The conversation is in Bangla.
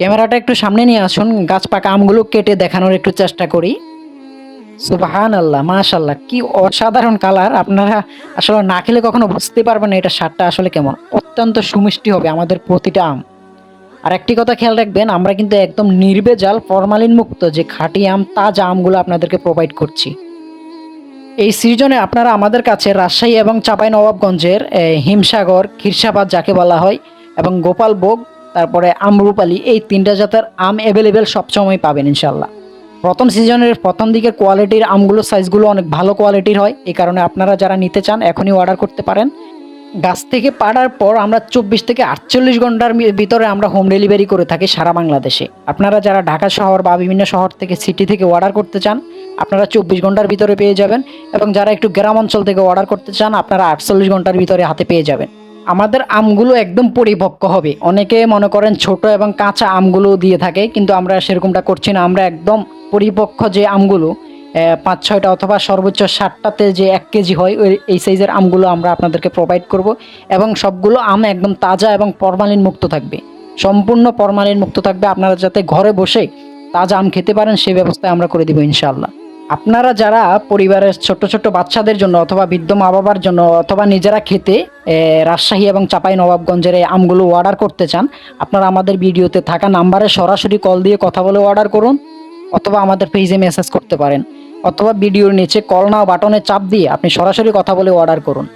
ক্যামেরাটা একটু সামনে নিয়ে আসুন, গাছ পাকা আমগুলো কেটে দেখানোর একটু চেষ্টা করি। সুবহানাল্লাহ, মাশাআল্লাহ, কি অসাধারণ কালার! আপনারা আসলে না খেলে কখনো বুঝতে পারবেন না এটা স্বাদটা আসলে কেমন। অত্যন্ত সুমিষ্টি হবে আমাদের প্রতিটা আম। আর একটি কথা খেয়াল রাখবেন, আমরা কিন্তু একদম নির্ভেজাল ফরমালিন মুক্ত যে খাঁটি আম, তাজা আমগুলো আপনাদেরকে প্রোভাইড করছি। এই সিজনে আপনারা আমাদের কাছে রাজশাহী এবং চাঁপাইনবাবগঞ্জের হিমসাগর, ক্ষীরসাপাত যাকে বলা হয়, এবং গোপালভোগ, তারপরে আমরুপালি, এই ৩টা জাতের আম এভেলেবেল সবসময় পাবেন ইনশাল্লাহ। প্রথম সিজনের প্রথম দিকের কোয়ালিটির আমগুলো সাইজগুলো অনেক ভালো কোয়ালিটির হয়। এই কারণে আপনারা যারা নিতে চান এখনই অর্ডার করতে পারেন। গাছ থেকে পাড়ার পর আমরা ২৪ থেকে ৪৮ ঘন্টার ভিতরে আমরা হোম ডেলিভারি করে থাকি সারা বাংলাদেশে। আপনারা যারা ঢাকা শহর বা বিভিন্ন শহর থেকে, সিটি থেকে অর্ডার করতে চান, আপনারা ২৪ ঘন্টার ভিতরে পেয়ে যাবেন, এবং যারা একটু গ্রাম অঞ্চল থেকে অর্ডার করতে চান, আপনারা ৪৮ ঘন্টার ভিতরে হাতে পেয়ে যাবেন। আমাদের আমগুলো একদম পরিপক্ক হবে। অনেকে মনে করেন ছোট এবং কাঁচা আমগুলো দিয়ে থাকে, কিন্তু আমরা সেরকমটা করছি না। আমরা একদম পরিপক্ক যে আমগুলো ৫-৬টা অথবা সর্বোচ্চ ৭টাতে যে ১ কেজি হয়, এই সাইজের আমগুলো আমরা আপনাদেরকে প্রোভাইড করব, এবং সবগুলো আম একদম তাজা এবং ফরমালিন মুক্ত থাকবে। সম্পূর্ণ ফরমালিন মুক্ত থাকবে। আপনারা যাতে ঘরে বসে তাজা আম খেতে পারেন সেই ব্যবস্থা আমরা করে দিব ইনশাআল্লাহ। আপনারা যারা পরিবারের ছোট্ট ছোট্ট বাচ্চাদের জন্য অথবা বৃদ্ধ মা বাবার জন্য অথবা নিজেরা খেতে রাজশাহী এবং চাঁপাইনবাবগঞ্জের এই আমগুলো অর্ডার করতে চান, আপনারা আমাদের ভিডিওতে থাকা নাম্বারে সরাসরি কল দিয়ে কথা বলে অর্ডার করুন, অথবা আমাদের পেজে মেসেজ করতে পারেন, অথবা ভিডিওর নিচে কল নাও বাটনে চাপ দিয়ে আপনি সরাসরি কথা বলে অর্ডার করুন।